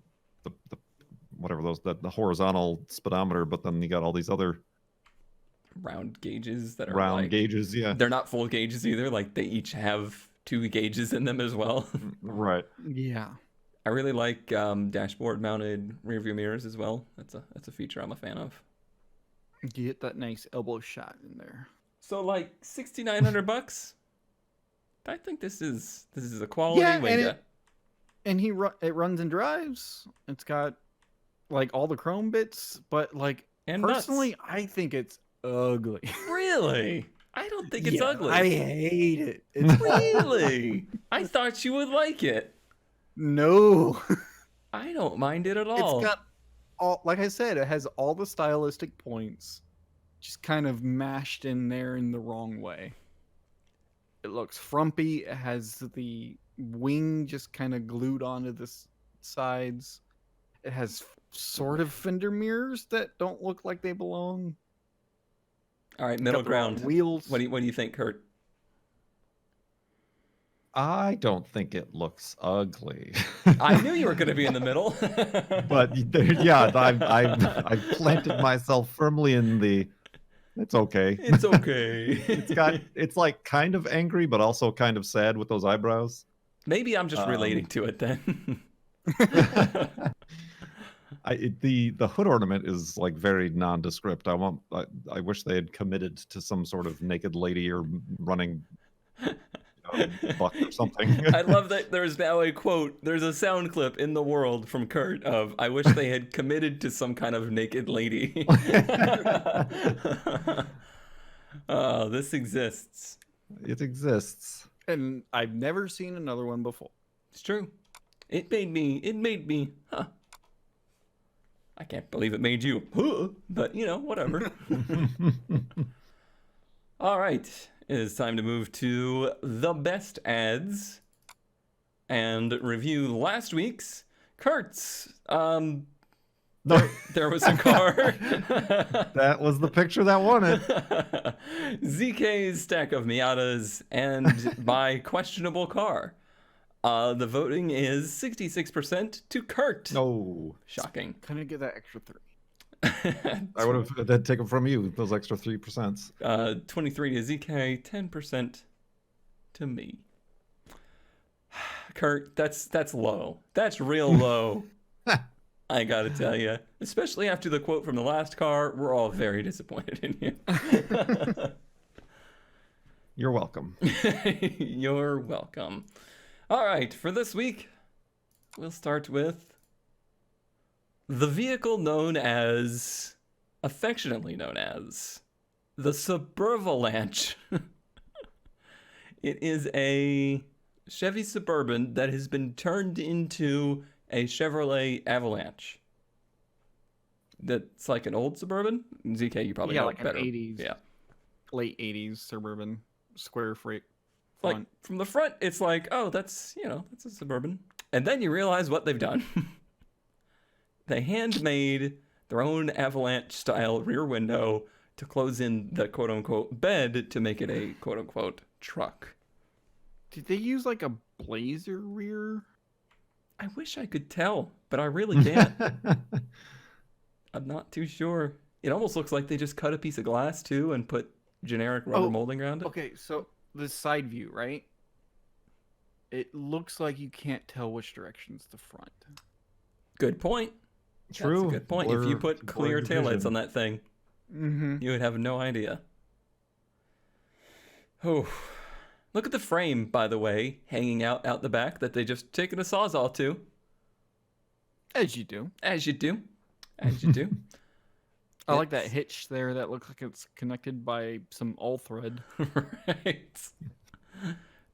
whatever those the horizontal speedometer, but then you got all these other Round gauges that are round like, gauges. Yeah, they're not full gauges either. Like they each have 2 gauges in them as well. right. Yeah. I really like dashboard mounted rear view mirrors as well. That's a feature I'm a fan of. You get that nice elbow shot in there. So like $6,900. I think this is a quality Yeah, and Winga. And it runs and drives. It's got like all the chrome bits, but like And personally, nuts. I think it's ugly. Really? I don't think it's Yeah, ugly. I hate it. It's Really? I thought you would like it. no. I don't mind it at all. It's got all, like I said, it has all the stylistic points just kind of mashed in there in the wrong way. It looks frumpy. It has the wing just kind of glued onto the sides. It has sort of fender mirrors that don't look like they belong. All right, Got middle the wrong ground. wheels. What do you think, Kurt? I don't think it looks ugly. I knew you were going to be in the middle. But yeah, I planted myself firmly in the It's okay. It's okay. It's like kind of angry, but also kind of sad with those eyebrows. Maybe I'm just relating to it then. The hood ornament is like very nondescript. I wish they had committed to some sort of naked lady or running buck or something. I love that there's now a quote. There's a sound clip in the world from Kurt of "I wish they had committed to some kind of naked lady." This exists. It exists. And I've never seen another one before. It's true. It made me. Huh. I can't believe it made you. Huh, but whatever. All right. It is time to move to the best ads and review last week's. Kurt's. There was a car. That was the picture that won it. ZK's stack of Miatas and my questionable car. The voting is 66% to Kurt. No. Shocking. Can I get that extra 3? I would have taken from you those extra 3%. 23 to ZK, 10% to me. Kurt, that's low. That's real low. I gotta tell you, especially after the quote from the last car, we're all very disappointed in you. You're welcome. You're welcome. All right, for this week, we'll start with the vehicle affectionately known as, the Avalanche. It is a Chevy Suburban that has been turned into a Chevrolet Avalanche. That's like an old Suburban? ZK, you probably know like it better. An 80s, yeah. Late 80s Suburban square freight. Like from the front, it's like, oh, that's a Suburban. And then you realize what they've done. They handmade their own Avalanche style rear window to close in the quote unquote bed to make it a quote unquote truck. Did they use like a Blazer rear? I wish I could tell, but I really can't. I'm not too sure. It almost looks like they just cut a piece of glass too and put generic rubber molding around it. Okay, so the side view, right? It looks like you can't tell which direction's the front. Good point. True. That's a good point. If you put clear taillights on that thing, you would have no idea. Oh, look at the frame, by the way, hanging out the back that they just taken a Sawzall to. As you do. As you do. As you do. I like that hitch there that looks like it's connected by some all thread. Right.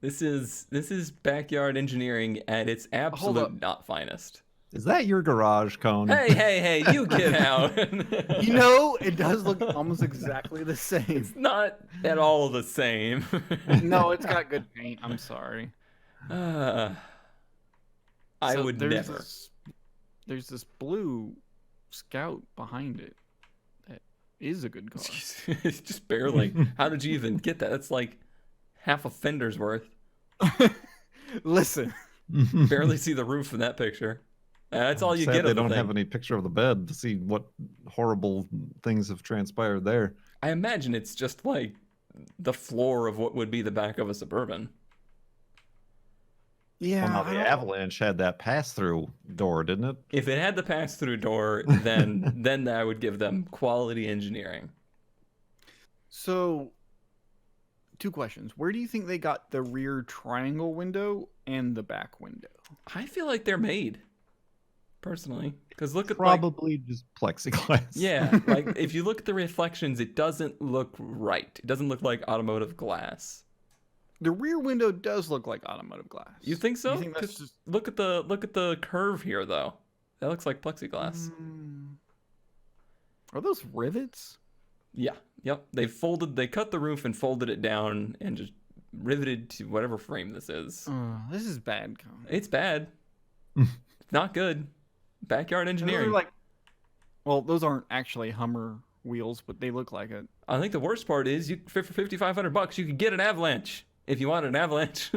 This is backyard engineering at its absolute not finest. Is that your garage, Cone? Hey, you get out. It does look almost exactly the same. It's not at all the same. No, it's got good paint. I'm sorry. I would never. There's this blue Scout behind it that is a good car. It's just barely. How did you even get that? That's like half a fender's worth. Listen. Barely see the roof in that picture. That's all you get. They don't have any picture of the bed to see what horrible things have transpired there. I imagine it's just like the floor of what would be the back of a Suburban. Yeah. Well, now the Avalanche had that pass-through door, didn't it? If it had the pass-through door, then I would give them quality engineering. So, 2 questions. Where do you think they got the rear triangle window and the back window? I feel like they're made. Personally, because look at probably just plexiglass. Yeah, like if you look at the reflections, it doesn't look right. It doesn't look like automotive glass. The rear window does look like automotive glass. You think so? You think that's just... Look at the curve here, though. That looks like plexiglass. Are those rivets? Yeah. Yep. They cut the roof and folded it down and just riveted to whatever frame this is. This is bad. It's bad. It's not good. Backyard engineering. Well, those aren't actually Hummer wheels, but they look like it. I think the worst part is for $5,500 you could get an Avalanche if you want an Avalanche.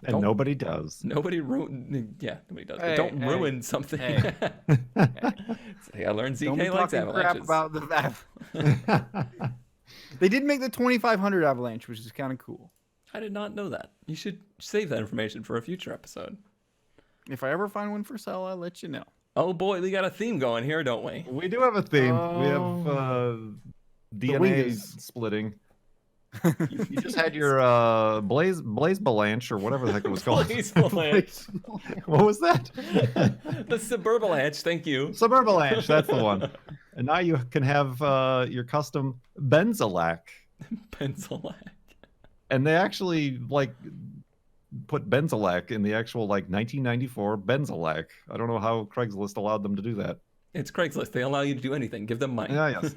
And Don't- nobody does. Nobody ruin. Yeah, nobody does. But Hey, don't hey, ruin something. hey. Say, I learned Don't be ZK likes talking crap avalanches. about the They did make the 2500 Avalanche, which is kind of cool. I did not know that. You should save that information for a future episode. If I ever find one for sale, I'll let you know. Oh boy, we got a theme going here, don't we? We do have a theme. We have DNA wingers. splitting. You just had your Blaze Avalanche or whatever the heck it was called. Blaze Avalanche. What was that? The Suburbalanche, thank you. Suburbalanche, that's the one. And now you can have your custom Benzalac. Pencil. And they actually like put Benzalac in the actual like 1994 Benzalac. I don't know how Craigslist allowed them to do that. It's Craigslist. They allow you to do anything. Give them money. Yeah, yes.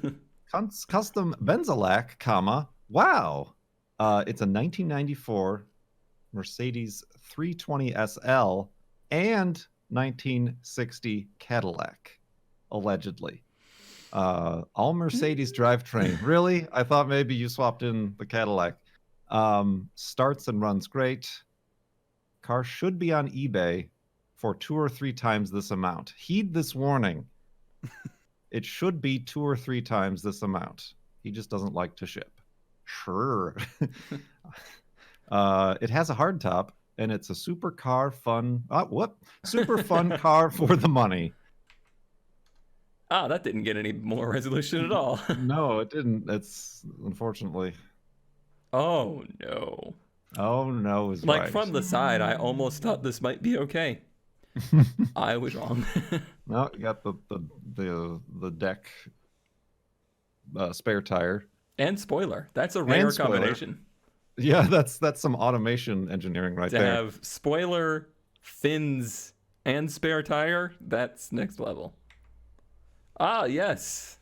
Custom Benzalac, comma, wow. It's a 1994 Mercedes 320 SL and 1960 Cadillac, allegedly. All Mercedes drivetrain. Really? I thought maybe you swapped in the Cadillac. Starts and runs great. Car should be on eBay for 2 or 3 times this amount. Heed this warning. It should be 2 or 3 times this amount. He just doesn't like to ship. Sure. It has a hardtop, and it's a super car fun. Super fun car for the money. Ah, that didn't get any more resolution at all. No, it didn't. It's unfortunately. Oh no. Oh no, is Like right. from the side, I almost thought this might be okay. I was wrong. No, you got the deck spare tire. And spoiler. That's a rare spoiler. combination. Yeah, that's some automation engineering right To there. have spoiler, fins, and spare tire, that's next level. Ah, yes.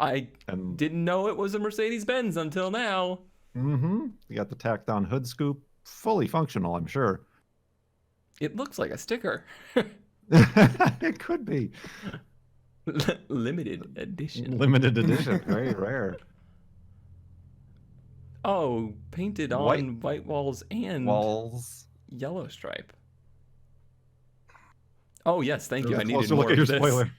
I And didn't know it was a Mercedes-Benz until now. you got the tacked on hood scoop, fully functional, I'm sure. It looks like a sticker. It could be Limited edition. limited edition, very rare. Oh, painted on white walls and Walls. yellow stripe. Oh, yes, thank you. There's I a needed closer more look at of your this. spoiler.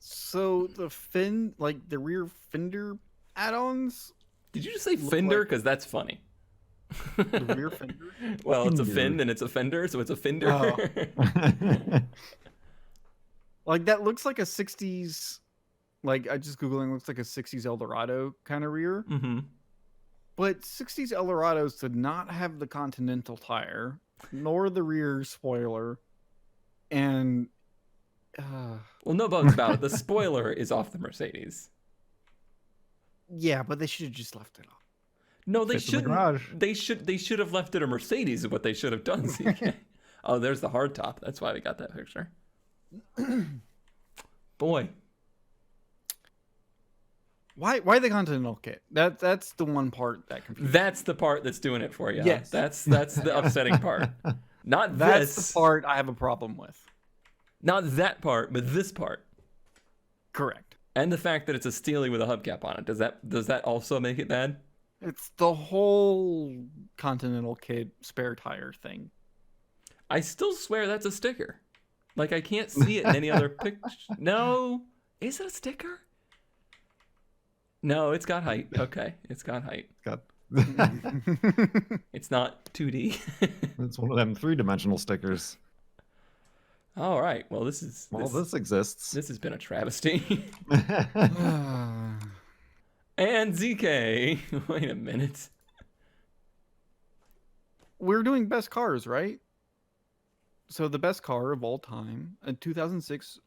So the fin, like the rear fender add-ons, Did you just say Look fender? like- Because that's funny. the rear fender. Well, it's a Fender. fin and it's a fender, so it's a fender. Oh. Like that looks like a 60s, like I just Googling, looks like a 60s Eldorado kind of rear. Mm-hmm. But 60s Eldorados did not have the Continental tire, nor the rear spoiler. And Well, no bugs about it. The spoiler is off the Mercedes. yeah, but they should have just left it off. No, they Fits in the shouldn't. garage. They should have left it a Mercedes. Is what they should have done. CK. Oh, there's the hard top. That's why we got that picture. Boy, Why the Continental kit? That's the one part that confuses. that's the part that's doing it for you. Yes. That's the upsetting part. Not That's this. the part I have a problem with. Not that part, but this part. Correct. And the fact that it's a Steely with a hubcap on it. Does that also make it bad? It's the whole Continental kit spare tire thing. I still swear that's a sticker. Like I can't see it in any other picture. No, is it a sticker? No, it's got height. Okay, it's got height. Got It's not 2D. it's one of them 3-dimensional stickers. All right. Well, this This exists. this has been a travesty. And ZK. Wait a minute. We're doing best cars, right? So the best car of all time, a 2006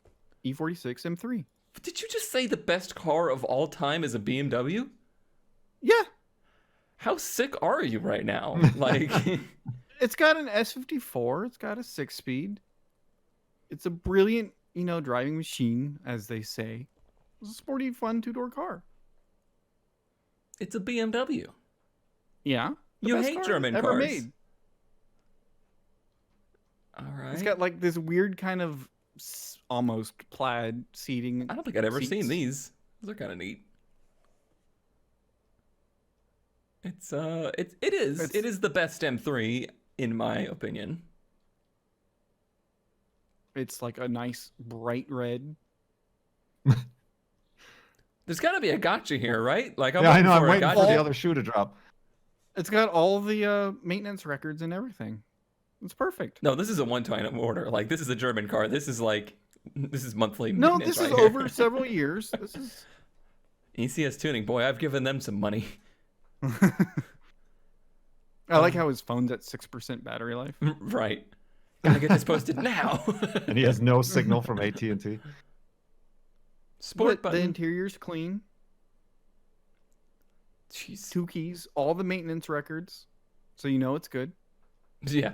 E46 M3. Did you just say the best car of all time is a BMW? Yeah, How sick are you right now? Like, it's got an S54. It's got a 6-speed. It's a brilliant, driving machine, as they say. It's a sporty, fun 2-door car. it's a BMW. Yeah. the You best hate car German ever cars. made. All right. It's got like this weird kind of almost plaid seating. I don't think I'd ever seats. seen these. Those are kind of neat. It is the best M3 in my opinion. It's like a nice bright red. There's got to be a gotcha here, right? Like Yeah, I know. I'm for a waiting for gotcha. the other shoe to drop. It's got all the maintenance records and everything. It's perfect. No, this is a one-time order. Like this is a German car. This is monthly. No, maintenance this is right here. over several years. This is ECS tuning. Boy, I've given them some money. I like how his phone's at 6% battery life. Right. Gotta get this posted now. And he has no signal from AT&T. Sport But the button. interior's clean. Jeez. 2 keys, all the maintenance records, so you know it's good. Yeah.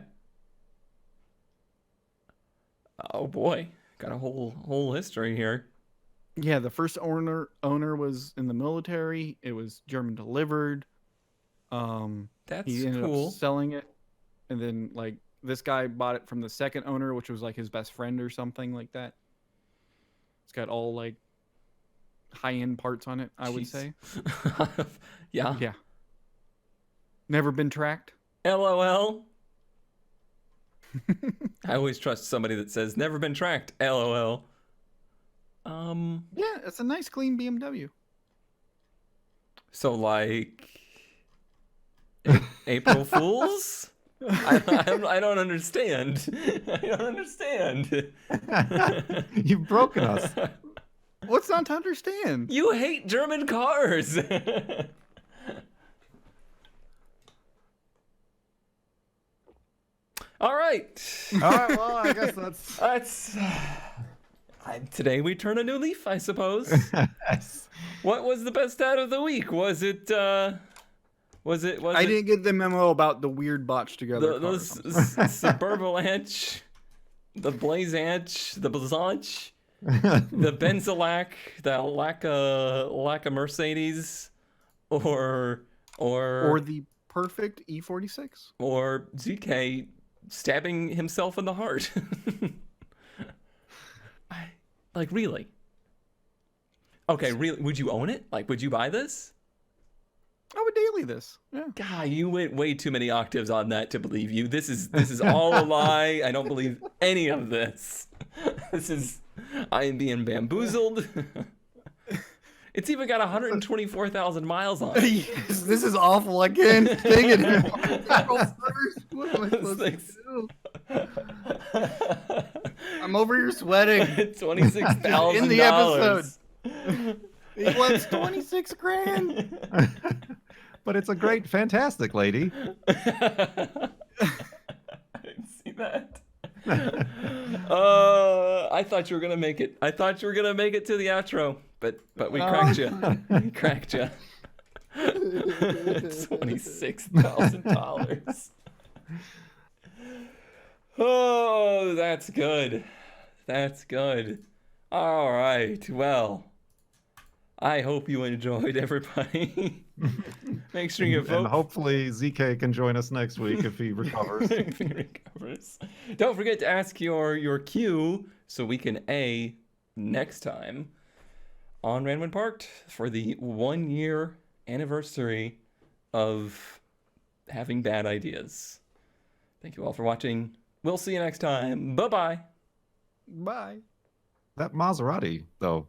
Oh boy, got a whole history here. Yeah, the first owner was in the military. It was German delivered. That's He ended cool. up selling it, and then like this guy bought it from the second owner, which was like his best friend or something like that. It's got all like high-end parts on it, I would Jeez. say. Yeah. Yeah. Never been tracked. LOL. I always trust somebody that says never been tracked. LOL. Yeah, it's a nice clean BMW. So like April Fools? I don't understand. I don't understand. You've broken us. What's not to understand? You hate German cars. All right. All right, well, I guess That's today we turn a new leaf, I suppose. that's. What was the best ad of the week? Was it I didn't get the memo about the weird botched together. the Suburbalanche, the Blazanche, the Blazanche, the Benzilac, the Lacka Mercedes, or the perfect E46. or ZK stabbing himself in the heart. Like really? Okay, really? Would you own it? Like, would you buy this? I would daily this. Yeah. God, you went way too many octaves on that to believe you. This is all a lie. I don't believe any of this. I am being bamboozled. It's even got 124,000 miles on it. Yes, this is awful. I can't take it. What am I supposed to do? I'm over here sweating. $26,000 In the episode. He wants 26 grand. But it's a great, fantastic lady. I didn't see that. I thought you were gonna make it. I thought you were gonna make it to the outro, but we cracked you. We cracked you. $26,000. Oh, that's good. That's good. All right. Well, I hope you enjoyed, everybody. Make sure you And vote. hopefully ZK can join us next week if he recovers. If he recovers. Don't forget to ask your cue so we can next time on Random Parked for the 1 year anniversary of having bad ideas. Thank you all for watching. We'll see you next time. Bye-bye. Bye. That Maserati, though.